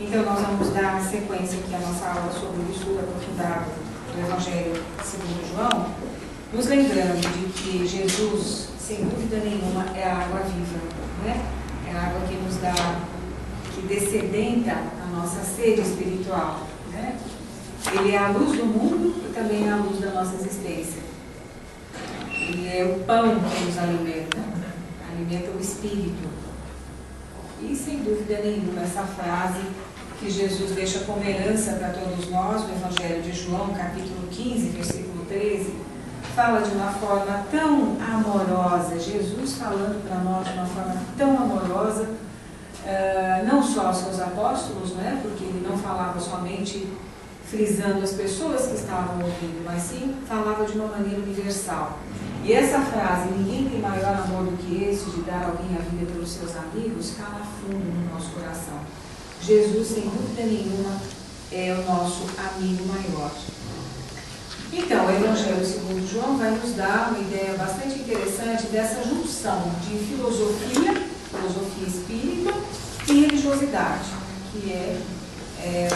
Então, nós vamos dar sequência aqui à nossa aula sobre o estudo aprofundado do Evangelho segundo João, nos lembrando de que Jesus, sem dúvida nenhuma, é a água viva, né? É a água que nos dá, que dessedenta a nossa sede espiritual, né? Ele é a luz do mundo e também é a luz da nossa existência. Ele é o pão que nos alimenta o espírito. E, sem dúvida nenhuma, essa frase que Jesus deixa como herança para todos nós, no Evangelho de João, capítulo 15, versículo 13, fala de uma forma tão amorosa, Jesus falando para nós de uma forma tão amorosa, não só aos seus apóstolos, né, porque ele não falava somente frisando as pessoas que estavam ouvindo, mas sim falava de uma maneira universal. E essa frase, ninguém tem maior amor do que esse, de dar alguém a vida pelos seus amigos, cala fundo no nosso coração. Jesus, sem dúvida nenhuma, é o nosso amigo maior. Então, o Evangelho segundo João vai nos dar uma ideia bastante interessante dessa junção de filosofia espírita e religiosidade, que é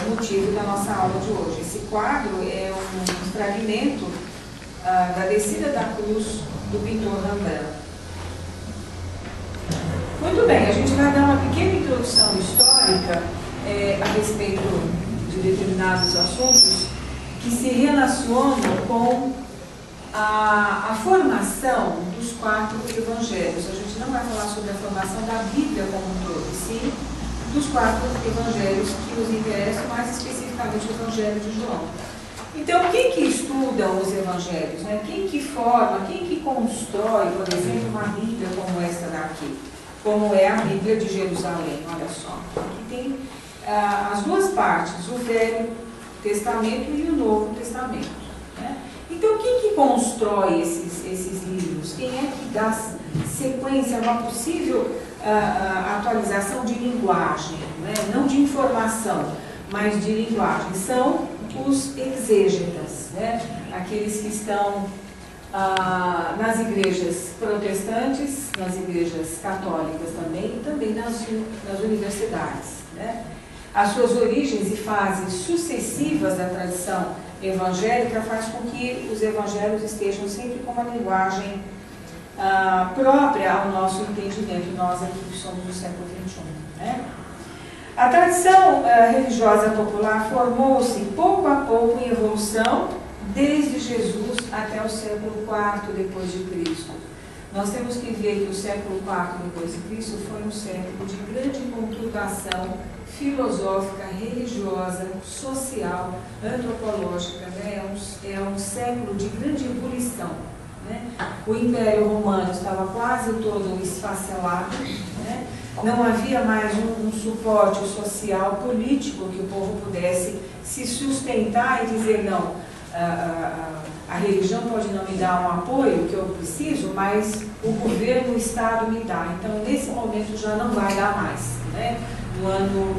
o motivo da nossa aula de hoje. Esse quadro é um fragmento da descida da cruz do pintor Rembrandt. Muito bem, a gente vai dar uma pequena introdução histórica a respeito de determinados assuntos que se relacionam com a formação dos 4 evangelhos. A gente não vai falar sobre a formação da Bíblia como um todo, sim dos 4 evangelhos que nos interessam, mais especificamente o Evangelho de João. Então, quem que estuda os evangelhos, né? Quem que forma, quem que constrói, por exemplo, uma Bíblia como esta daqui, como é a Bíblia de Jerusalém? Olha só, aqui tem as duas partes, o Velho Testamento e o Novo Testamento, né? Então, quem que constrói esses livros? Quem é que dá sequência a uma possível atualização de linguagem, né? Não de informação, mas de linguagem? São os exégetas, né? Aqueles que estão nas igrejas protestantes, nas igrejas católicas também, e também nas universidades, né? As suas origens e fases sucessivas da tradição evangélica faz com que os evangelhos estejam sempre com uma linguagem própria ao nosso entendimento, nós aqui que somos do século XXI, né? A tradição religiosa popular formou-se pouco a pouco em evolução desde Jesus até o século IV depois de Cristo. Nós temos que ver que o século IV depois de Cristo foi um século de grande conturbação filosófica, religiosa, social, antropológica, né? É um século de grande ebulição, né? O Império Romano estava quase todo esfacelado, né? Não havia mais um suporte social, político, que o povo pudesse se sustentar e dizer, não, a religião pode não me dar um apoio que eu preciso, mas o governo, o Estado me dá. Então, nesse momento já não vai dar mais, né? No ano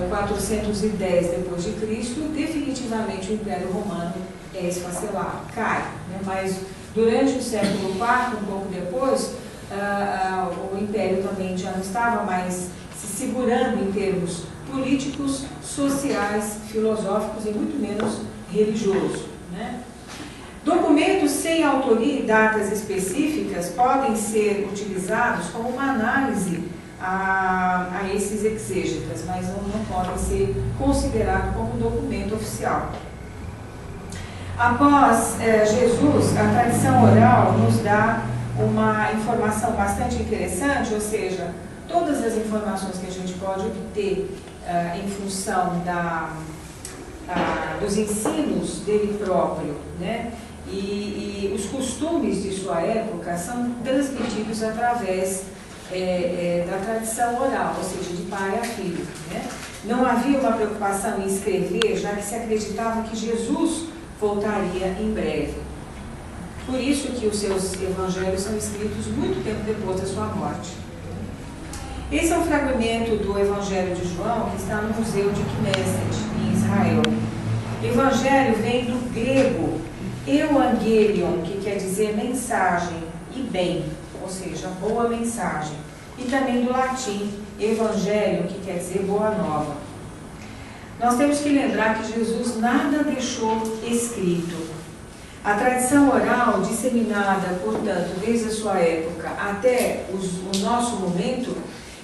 410 depois de Cristo, definitivamente o Império Romano é esfacelado, cai, né? Mas durante o século IV, um pouco depois, o Império também já não estava mais se segurando em termos políticos, sociais, filosóficos e muito menos religioso, né? Documentos sem autoria e datas específicas podem ser utilizados como uma análise a esses exégetas, mas não podem ser considerados como um documento oficial. Após Jesus, a tradição oral nos dá uma informação bastante interessante, ou seja, todas as informações que a gente pode obter em função dos ensinos dele próprio, né? E os costumes de sua época são transmitidos através da tradição oral, ou seja, de pai a filho, né? Não havia uma preocupação em escrever, já que se acreditava que Jesus voltaria em breve. Por isso que os seus evangelhos são escritos muito tempo depois da sua morte. Esse é um fragmento do Evangelho de João que está no Museu de Knesset, em Israel. Evangelho vem do grego euangelion, que quer dizer mensagem e bem, ou seja, boa mensagem. E também do latim evangelho, que quer dizer boa nova. nós temos que lembrar que Jesus nada deixou escrito. A tradição oral, disseminada, portanto, desde a sua época até o nosso momento,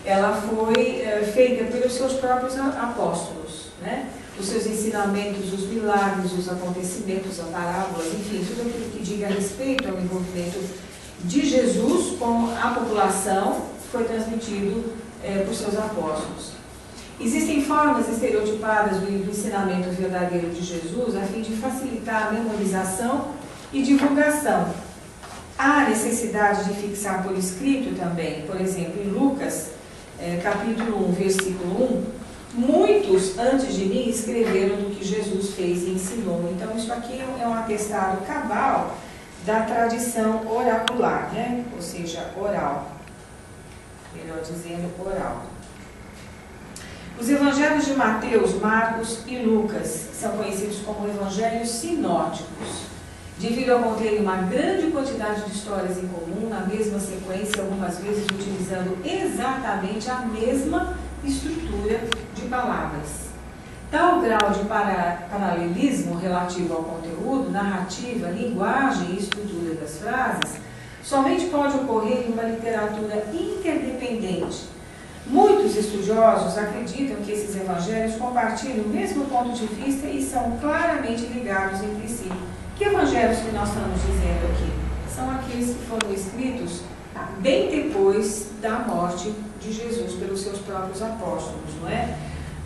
ela foi feita pelos seus próprios apóstolos, né? Os seus ensinamentos, os milagres, os acontecimentos, as parábolas, enfim, tudo aquilo que diga respeito ao envolvimento de Jesus com a população foi transmitido por seus apóstolos. Existem formas estereotipadas do ensinamento verdadeiro de Jesus a fim de facilitar a memorização e divulgação. Há necessidade de fixar por escrito também, por exemplo, em Lucas, capítulo 1, versículo 1, muitos antes de mim escreveram do que Jesus fez e ensinou. Então, isso aqui é um atestado cabal da tradição oracular, né? Ou seja, oral. Melhor dizendo, oral. Os evangelhos de Mateus, Marcos e Lucas são conhecidos como evangelhos sinóticos, devido a conterem uma grande quantidade de histórias em comum, na mesma sequência, algumas vezes utilizando exatamente a mesma estrutura de palavras. Tal grau de paralelismo relativo ao conteúdo, narrativa, linguagem e estrutura das frases somente pode ocorrer em uma literatura interdependente. Muitos estudiosos acreditam que esses evangelhos compartilham o mesmo ponto de vista e são claramente ligados entre si. Que evangelhos que nós estamos dizendo aqui? São aqueles que foram escritos bem depois da morte de Jesus pelos seus próprios apóstolos, não é?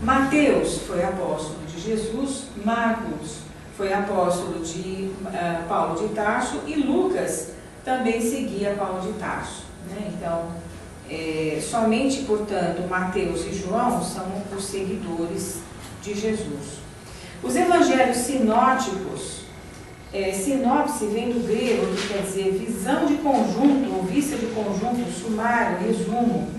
Mateus foi apóstolo de Jesus, Marcos foi apóstolo de Paulo de Tarso e Lucas também seguia Paulo de Tarso, né? Então, somente, portanto, Mateus e João são os seguidores de Jesus. Os evangelhos sinóticos, sinopse vem do grego, que quer dizer visão de conjunto, ou vista de conjunto, sumário, resumo.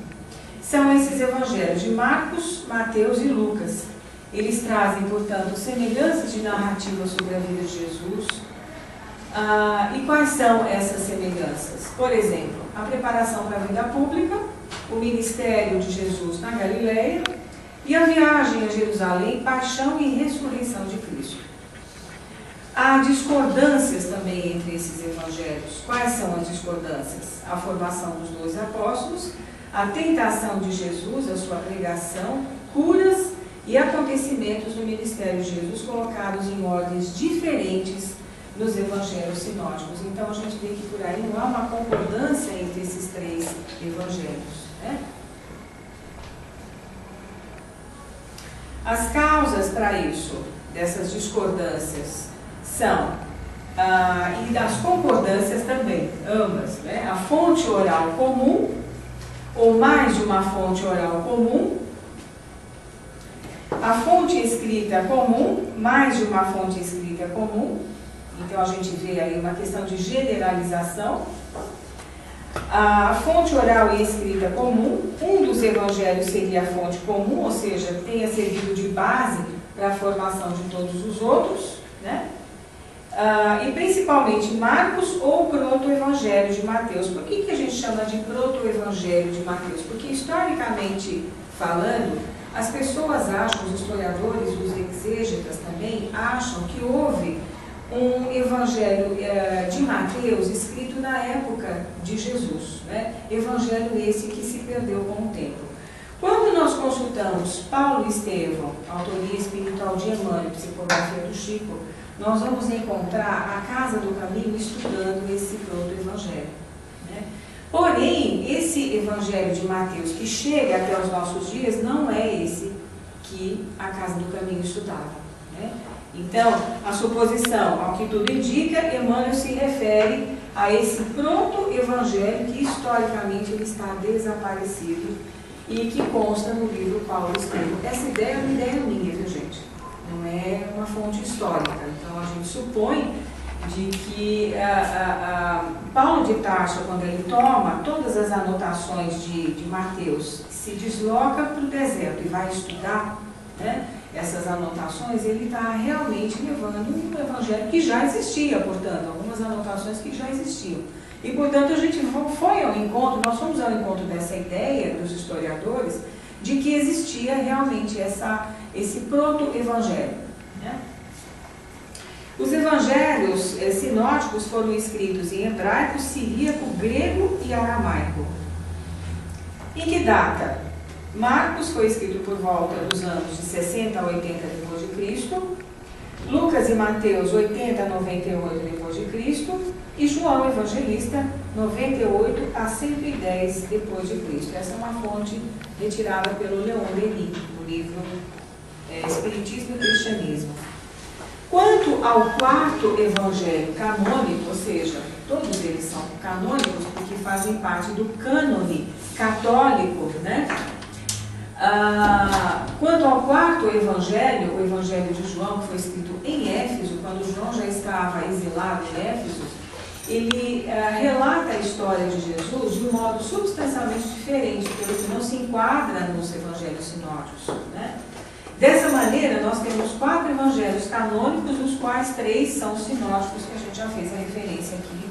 São esses evangelhos de Marcos, Mateus e Lucas. Eles trazem, portanto, semelhanças de narrativa sobre a vida de Jesus. E quais são essas semelhanças? Por exemplo, a preparação para a vida pública, o ministério de Jesus na Galileia e a viagem a Jerusalém, paixão e ressurreição de Cristo. Há discordâncias também entre esses evangelhos. Quais são as discordâncias? A formação dos 12 apóstolos, a tentação de Jesus, a sua pregação, curas e acontecimentos do ministério de Jesus colocados em ordens diferentes nos evangelhos sinóticos. Então, a gente vê que por aí não há uma concordância entre esses três evangelhos, né? As causas para isso, dessas discordâncias, são, e das concordâncias também, ambas, né? A fonte oral comum, ou mais de uma fonte oral comum, a fonte escrita comum, mais de uma fonte escrita comum. Então, a gente vê aí uma questão de generalização. A fonte oral e escrita comum, um dos evangelhos seria a fonte comum, ou seja, tenha servido de base para a formação de todos os outros, né? E principalmente Marcos ou proto-evangelho de Mateus. Por que a gente chama de proto-evangelho de Mateus? Porque, historicamente falando, as pessoas acham, os historiadores, os exégetas também, acham que houve um evangelho de Mateus escrito na época de Jesus, né? Evangelho esse que se perdeu com o tempo. Quando nós consultamos Paulo e Estevão, autoria espiritual de Emmanuel, psicografia do Chico, nós vamos encontrar a Casa do Caminho estudando esse proto-evangelho, né? Porém, esse evangelho de Mateus que chega até os nossos dias não é esse que a Casa do Caminho estudava, né? Então, a suposição, ao que tudo indica, Emmanuel se refere a esse proto-evangelho que historicamente ele está desaparecido e que consta no livro Paulo e Estevão. Essa ideia é uma ideia minha, viu, gente? Não é uma fonte histórica. Então, a gente supõe de que Paulo de Tarso, quando ele toma todas as anotações de Mateus, se desloca para o deserto e vai estudar, né, essas anotações, ele está realmente levando um evangelho que já existia, portanto, algumas anotações que já existiam. E, portanto, a gente foi ao encontro, nós fomos ao encontro dessa ideia dos historiadores de que existia realmente esse proto-evangelho, né? Os evangelhos sinóticos foram escritos em hebraico, siríaco, grego e aramaico. Em que data? Marcos foi escrito por volta dos anos de 60 a 80 depois de Cristo, Lucas e Mateus 80 a 98 depois de Cristo e João Evangelista 98 a 110 depois de Cristo. Essa é uma fonte retirada pelo Leon Denis, no livro Espiritismo e Cristianismo. Quanto ao quarto evangelho canônico, ou seja, todos eles são canônicos porque fazem parte do cânone católico, né? Quanto ao quarto evangelho, o evangelho de João, que foi escrito em Éfeso, quando João já estava exilado em Éfeso, ele relata a história de Jesus de um modo substancialmente diferente, pelo que não se enquadra nos evangelhos sinóticos, né? Dessa maneira, nós temos 4 evangelhos canônicos, dos quais 3 são sinóticos, que a gente já fez a referência aqui,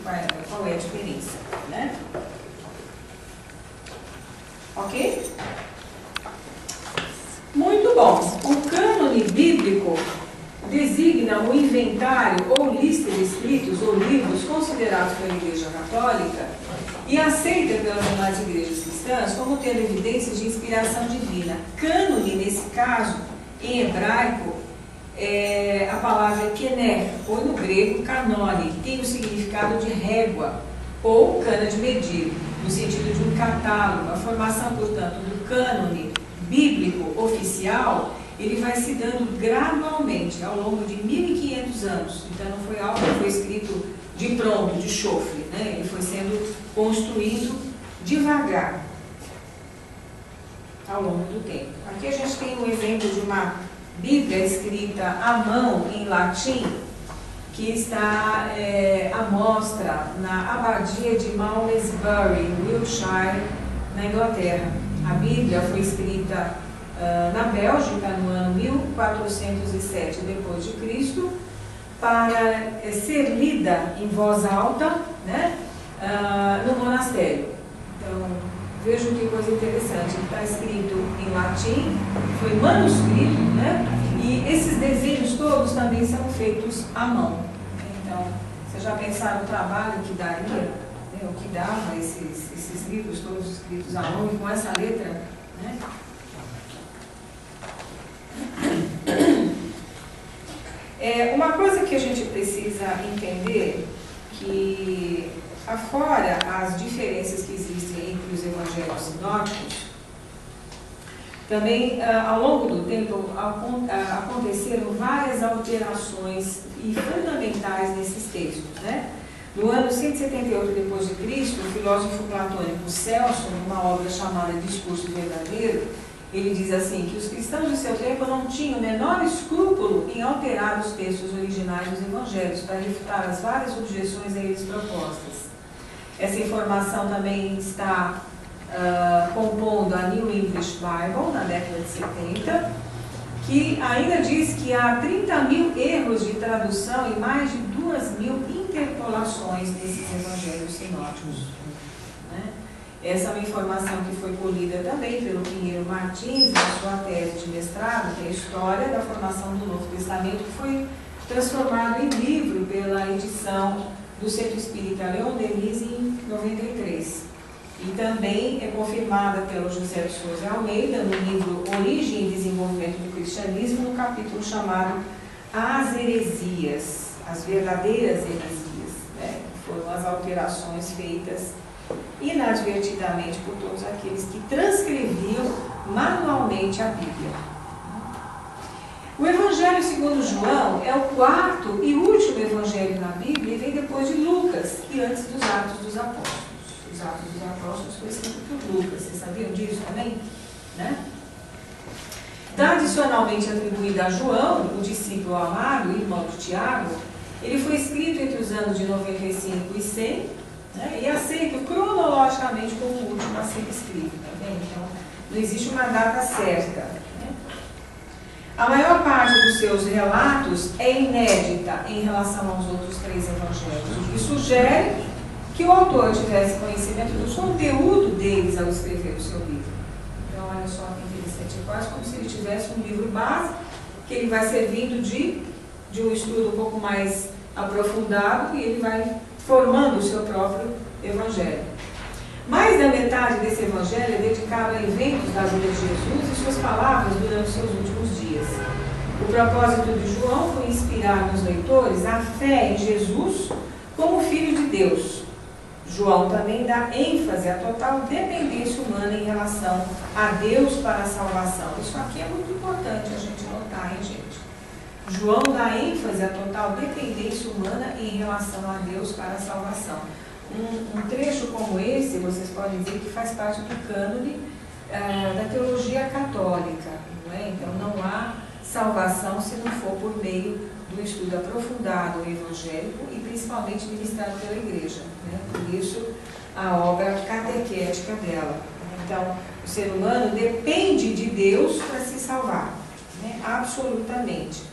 qual é a diferença, né? Ok? Muito bom. O cânone bíblico designa o inventário ou lista de escritos ou livros considerados pela Igreja Católica e aceita pelas demais igrejas cristãs como tendo evidências de inspiração divina. Cânone, nesse caso, em hebraico, a palavra é kener, ou no grego, kanone, que tem o significado de régua ou cana de medir, no sentido de um catálogo. A formação, portanto, do cânone bíblico oficial, ele vai se dando gradualmente ao longo de 1500 anos. Então não foi algo que foi escrito de pronto, de chofre, né? Ele foi sendo construído devagar ao longo do tempo. Aqui a gente tem um exemplo de uma Bíblia escrita à mão em latim, que está à mostra na abadia de Malmesbury, em Wiltshire, na Inglaterra. A Bíblia foi escrita na Bélgica no ano 1407 depois de Cristo, para ser lida em voz alta, né, no monastério. Então, vejam que coisa interessante, está escrito em latim, foi manuscrito, né, e esses desenhos todos também são feitos à mão. Então, vocês já pensaram o trabalho que daria, né, o que dava esses livros todos escritos à mão e com essa letra, né? Uma coisa que a gente precisa entender, que afora as diferenças que existem entre os evangelhos sinóticos, também ao longo do tempo aconteceram várias alterações e fundamentais nesses textos, né? No ano 178 depois de Cristo, o filósofo platônico Celso, numa obra chamada Discurso Verdadeiro, ele diz assim, que os cristãos de seu tempo não tinham o menor escrúpulo em alterar os textos originais dos evangelhos para refutar as várias objeções a eles propostas. Essa informação também está compondo a New English Bible, na década de 70, que ainda diz que há 30.000 erros de tradução e mais de 2.000 interpolações desses evangelhos sinóticos, né? Essa é uma informação que foi colhida também pelo Pinheiro Martins na sua tese de mestrado, que é a História da Formação do Novo Testamento, que foi transformado em livro pela edição do Centro Espírita Leon Denis em 93. E também é confirmada pelo José de Souza Almeida no livro Origem e Desenvolvimento do Cristianismo, no capítulo chamado As Heresias, as verdadeiras heresias, né? Foram as alterações feitas inadvertidamente por todos aqueles que transcreviam manualmente a Bíblia. O Evangelho segundo João é o quarto e último evangelho na Bíblia e vem depois de Lucas e antes dos Atos dos Apóstolos. Os Atos dos Apóstolos foi escrito por Lucas, vocês sabiam disso também? Né? Tradicionalmente atribuído a João, o discípulo amado, irmão de Tiago, ele foi escrito entre os anos de 95 e 100, né, e aceito cronologicamente como o último a ser escrito. Tá bem? Então, não existe uma data certa. Né? A maior parte dos seus relatos é inédita em relação aos outros 3 evangelhos, o que sugere que o autor tivesse conhecimento do conteúdo deles ao escrever o seu livro. Então, Então, olha só que interessante, é quase como se ele tivesse um livro base, que ele vai servindo de um estudo um pouco mais aprofundado e ele vai formando o seu próprio evangelho. Mais da metade desse evangelho é dedicado a eventos da vida de Jesus e suas palavras durante os seus últimos dias. O propósito de João foi inspirar nos leitores a fé em Jesus como Filho de Deus. João também dá ênfase à total dependência humana em relação a Deus para a salvação. Isso aqui é muito importante a gente notar, hein, gente? João dá ênfase à total dependência humana em relação a Deus para a salvação. Um trecho como esse, vocês podem dizer que faz parte do cânone da teologia católica, não é? Então não há salvação se não for por meio do estudo aprofundado evangélico e principalmente ministrado pela igreja, né? Por isso a obra catequética dela. Então o ser humano depende de Deus para se salvar, né? Absolutamente.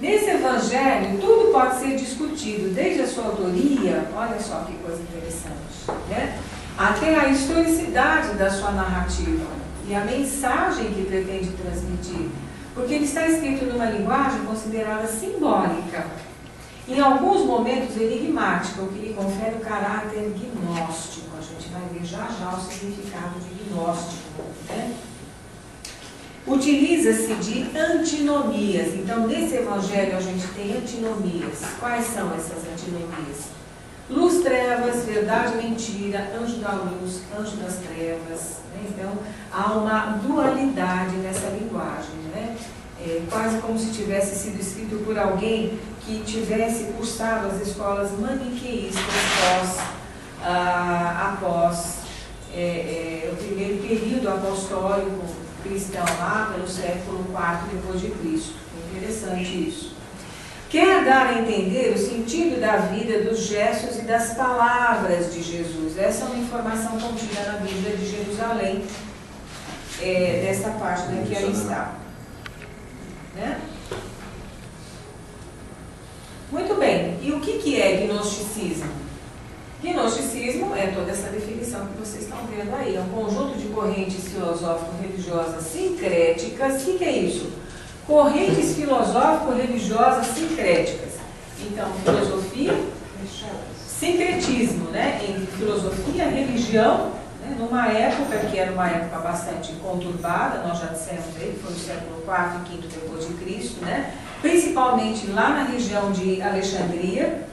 Nesse evangelho, tudo pode ser discutido, desde a sua autoria, olha só que coisa interessante, né? Até a historicidade da sua narrativa e a mensagem que pretende transmitir, porque ele está escrito numa linguagem considerada simbólica, em alguns momentos enigmática, o que lhe confere o caráter gnóstico. A gente vai ver já já o significado de gnóstico, né? Utiliza-se de antinomias. Então, nesse evangelho a gente tem antinomias. Quais são essas antinomias? Luz, trevas, verdade, mentira, anjo da luz, anjo das trevas, né? Então, há uma dualidade nessa linguagem, né? É quase como se tivesse sido escrito por alguém que tivesse cursado as escolas maniqueístas após o primeiro período apostólico cristão, lá pelo século IV depois de Cristo. Interessante isso. Quer dar a entender o sentido da vida, dos gestos e das palavras de Jesus. Essa é uma informação contida na Bíblia de Jerusalém, dessa parte, né, que aí está. Né? Muito bem. E o que é gnosticismo? Gnosticismo é toda essa definição que vocês estão vendo aí. É um conjunto de correntes filosófico-religiosas sincréticas. O que é isso? Correntes filosófico-religiosas sincréticas. Então, filosofia, sincretismo, né? Entre filosofia e religião, né? Numa época que era uma época bastante conturbada, nós já dissemos aí, que foi no século IV e V depois de Cristo, né? Principalmente lá na região de Alexandria,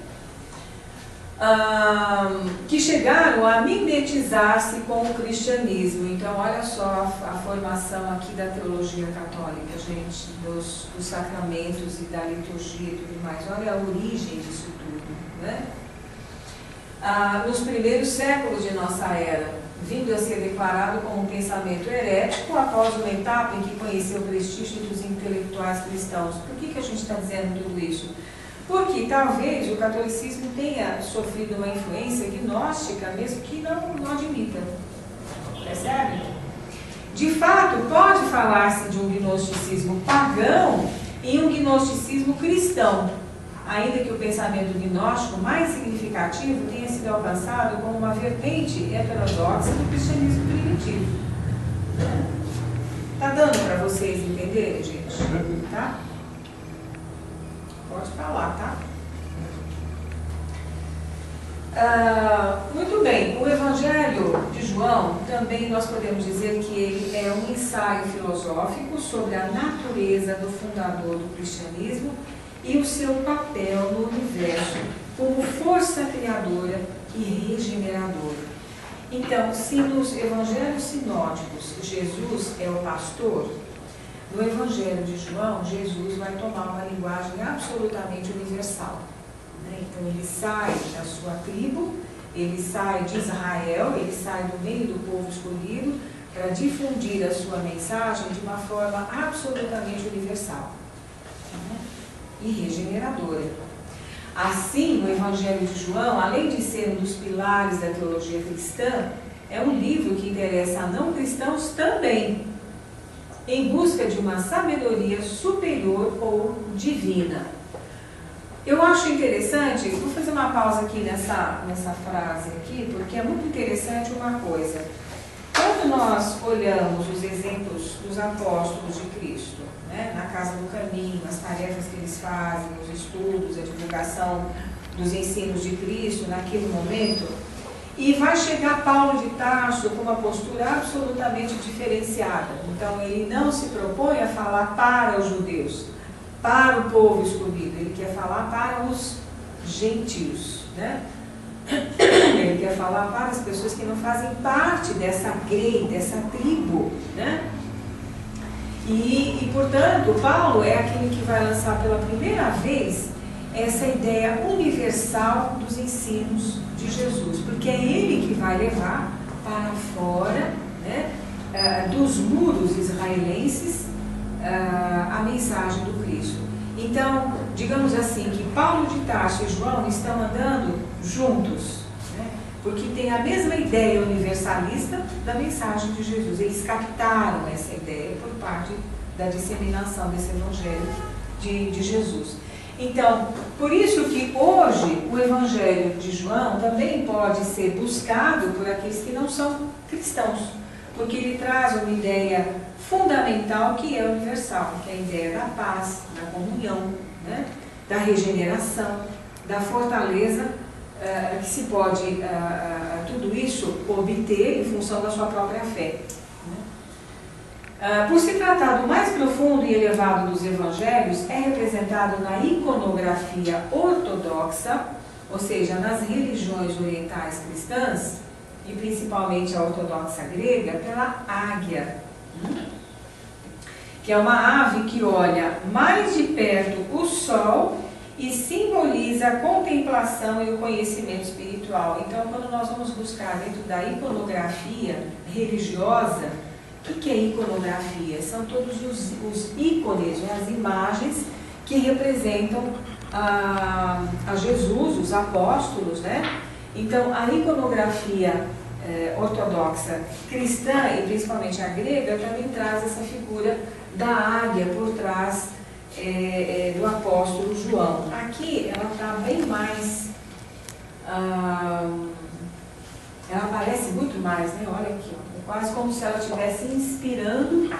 que chegaram a mimetizar-se com o cristianismo. Então, olha só a formação aqui da teologia católica, gente, dos sacramentos e da liturgia e tudo mais. Olha a origem disso tudo, né? Nos primeiros séculos de nossa era, vindo a ser declarado como um pensamento herético após uma etapa em que conheceu o prestígio dos intelectuais cristãos. Por que a gente está dizendo tudo isso? Porque talvez o catolicismo tenha sofrido uma influência gnóstica, mesmo que não admita. Percebe? De fato, pode falar-se de um gnosticismo pagão e um gnosticismo cristão, ainda que o pensamento gnóstico mais significativo tenha sido alcançado como uma vertente heterodoxa do cristianismo primitivo. Está dando para vocês entenderem, gente? Tá? Pode falar, tá? Muito bem, o Evangelho de João, também nós podemos dizer que ele é um ensaio filosófico sobre a natureza do fundador do cristianismo e o seu papel no universo como força criadora e regeneradora. Então, se nos evangelhos sinóticos Jesus é o pastor, no Evangelho de João, Jesus vai tomar uma linguagem absolutamente universal. Né? Então, ele sai da sua tribo, ele sai de Israel, ele sai do meio do povo escolhido para difundir a sua mensagem de uma forma absolutamente universal, né? E regeneradora. Assim, o Evangelho de João, além de ser um dos pilares da teologia cristã, é um livro que interessa a não cristãos também, em busca de uma sabedoria superior ou divina. Eu acho interessante, vou fazer uma pausa aqui nessa frase aqui, porque é muito interessante uma coisa. quando nós olhamos os exemplos dos apóstolos de Cristo, né, na casa do caminho, as tarefas que eles fazem, os estudos, a divulgação dos ensinos de Cristo naquele momento, e vai chegar Paulo de Tarso com uma postura absolutamente diferenciada. Então, ele não se propõe a falar para os judeus, para o povo escolhido, ele quer falar para os gentios, né? Ele quer falar para as pessoas que não fazem parte dessa grei, dessa tribo, né? E, portanto, Paulo é aquele que vai lançar pela primeira vez essa ideia universal dos ensinos de Jesus, porque é ele que vai levar para fora, né, dos muros israelenses a mensagem do Cristo. Então, digamos assim, que Paulo de Tarso e João estão andando juntos, né, porque tem a mesma ideia universalista da mensagem de Jesus. Eles captaram essa ideia por parte da disseminação desse evangelho de Jesus. Então, por isso que hoje o Evangelho de João também pode ser buscado por aqueles que não são cristãos, porque ele traz uma ideia fundamental que é universal, que é a ideia da paz, da comunhão, né? Da regeneração, da fortaleza, que se pode tudo isso obter em função da sua própria fé. Por se tratar do mais profundo e elevado dos evangelhos, é representado na iconografia ortodoxa, ou seja, nas religiões orientais cristãs, e principalmente a ortodoxa grega, pela águia, que é uma ave que olha mais de perto o sol e simboliza a contemplação e o conhecimento espiritual. Então, quando nós vamos buscar dentro da iconografia religiosa, o que é iconografia? São todos os ícones, as imagens que representam a Jesus, os apóstolos, né? Então, a iconografia ortodoxa cristã, e principalmente a grega, também traz essa figura da águia por trás do apóstolo João. Aqui ela está bem mais... ela aparece muito mais, né? Olha aqui, ó. Quase como se ela estivesse inspirando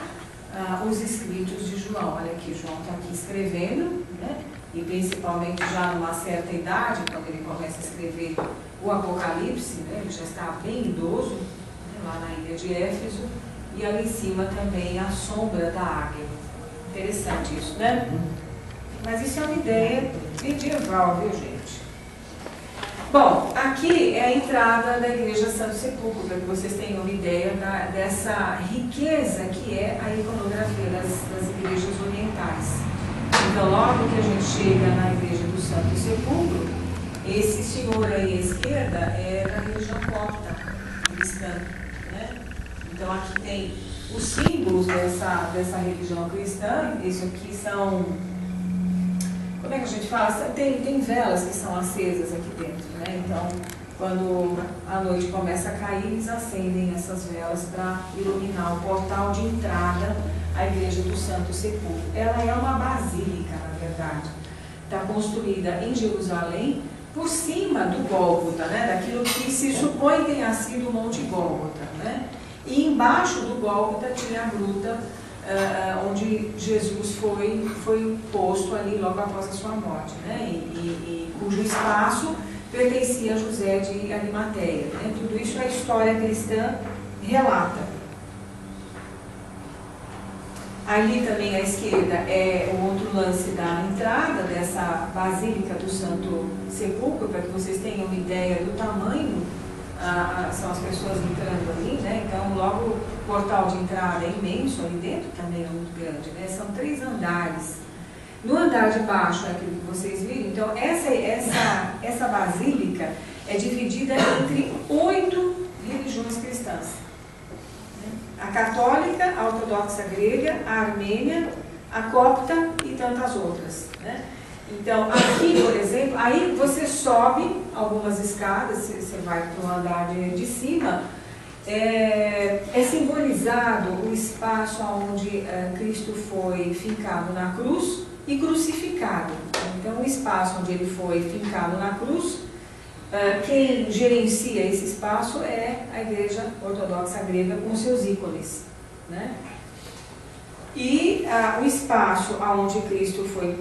os escritos de João. Olha aqui, João está aqui escrevendo, né? E principalmente já numa certa idade, quando ele começa a escrever o Apocalipse, né? Ele já está bem idoso, né? Lá na ilha de Éfeso, e ali em cima também a sombra da águia. Interessante isso, né? Mas isso é uma ideia medieval, viu, gente? Bom, aqui é a entrada da Igreja Santo Sepulcro, para que vocês tenham uma ideia dessa riqueza que é a iconografia das igrejas orientais. Então, logo que a gente chega na Igreja do Santo Sepulcro, esse senhor aí à esquerda é da religião copta cristã, né? Então, aqui tem os símbolos dessa religião cristã. Isso aqui são... Como é que a gente fala? Tem velas que são acesas aqui dentro, né? Então, quando a noite começa a cair, eles acendem essas velas para iluminar o portal de entrada à Igreja do Santo Sepulcro. Ela é uma basílica, na verdade. Está construída em Jerusalém, por cima do Gólgota, né? Daquilo que se supõe tenha sido o Monte Gólgota, né? E embaixo do Gólgota tinha a gruta onde Jesus foi posto ali logo após a sua morte, né? E cujo espaço pertencia a José de Arimateia, né? Tudo isso a história cristã relata. Ali também à esquerda é o outro lance da entrada dessa Basílica do Santo Sepulcro, para que vocês tenham uma ideia do tamanho. São as pessoas entrando ali, né? Então, logo o portal de entrada é imenso, ali dentro também é muito grande, né? São 3 andares. No andar de baixo é aquilo que vocês viram. Então, essa basílica é dividida entre 8 religiões cristãs. A católica, a ortodoxa grega, a armênia, a copta e tantas outras, né? Então, aqui, por exemplo, aí você sobe algumas escadas, você vai para o andar de cima, é simbolizado o espaço onde Cristo foi fincado na cruz e crucificado. Então, o espaço onde ele foi fincado na cruz quem gerencia esse espaço é a Igreja Ortodoxa Grega com seus ícones, né? E o espaço onde Cristo foi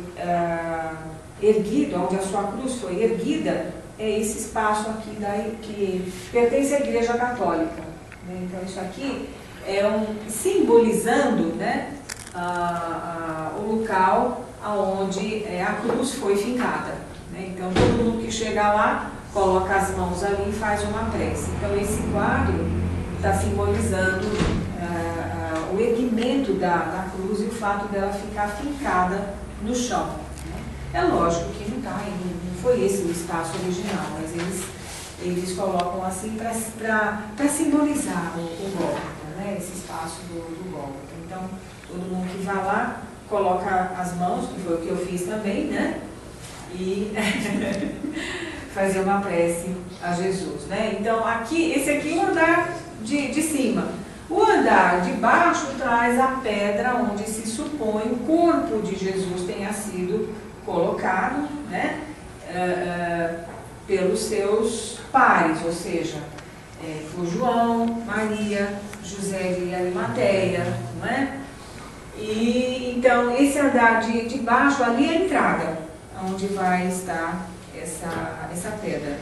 erguido, onde a sua cruz foi erguida, é esse espaço aqui que pertence à Igreja Católica, né? Então isso aqui é simbolizando, né, o local onde a cruz foi fincada, né? Então todo mundo que chega lá coloca as mãos ali e faz uma prece. Então esse quadro está simbolizando o erguimento da cruz e o fato dela ficar fincada no chão, né? É lógico que não foi esse o espaço original, mas eles colocam assim para simbolizar o Gólgota, né? Esse espaço do Gólgota. Então todo mundo que vai lá coloca as mãos, que foi o que eu fiz também, né? E fazer uma prece a Jesus, né? Então esse aqui é o andar de cima. O andar de baixo traz a pedra onde se supõe o corpo de Jesus tenha sido colocado, né? Pelos seus pares, ou seja, por João, Maria, José de Arimateia, não é? E então esse andar de baixo ali é a entrada, onde vai estar essa pedra.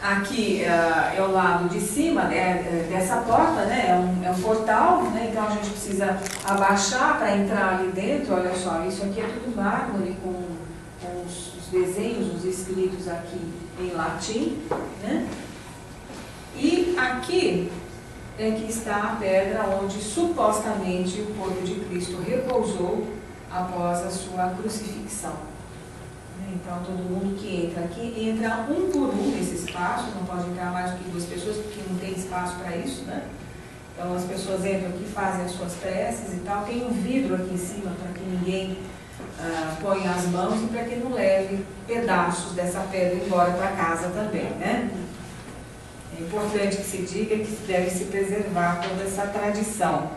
Aqui é o lado de cima dessa porta, né? É um portal, né? Então a gente precisa abaixar para entrar ali dentro. Olha só, isso aqui é tudo mármore com os desenhos, os escritos aqui em latim, né? E aqui é que está a pedra onde supostamente o corpo de Cristo repousou após a sua crucifixão. Então todo mundo que entra aqui, entra um por um nesse espaço, não pode entrar mais do que 2 pessoas, porque não tem espaço para isso, né? Então as pessoas entram aqui, fazem as suas preces e tal, tem um vidro aqui em cima para que ninguém ponha as mãos e para que não leve pedaços dessa pedra embora para casa também, né? É importante que se diga que deve se preservar toda essa tradição.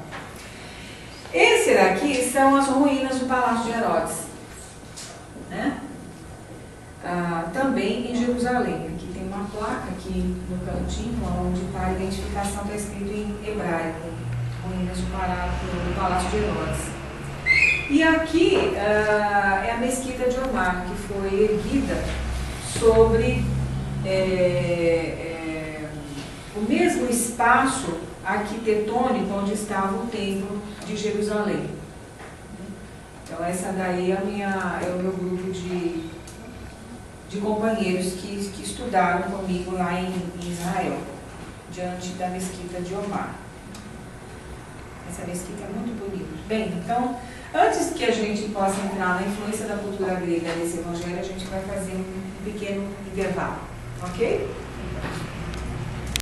Esse daqui são as ruínas do Palácio de Herodes, né? Também em Jerusalém. Aqui tem uma placa aqui no cantinho, onde para a identificação está escrito em hebraico, ruínas do Palácio de Herodes. E aqui é a Mesquita de Omar, que foi erguida sobre o mesmo espaço arquitetônico onde estava o Templo de Jerusalém. Então essa daí é o meu grupo de companheiros que estudaram comigo lá em Israel, diante da Mesquita de Omar. Essa mesquita é muito bonita. Bem, então, antes que a gente possa entrar na influência da cultura grega nesse evangelho, a gente vai fazer um pequeno intervalo, ok?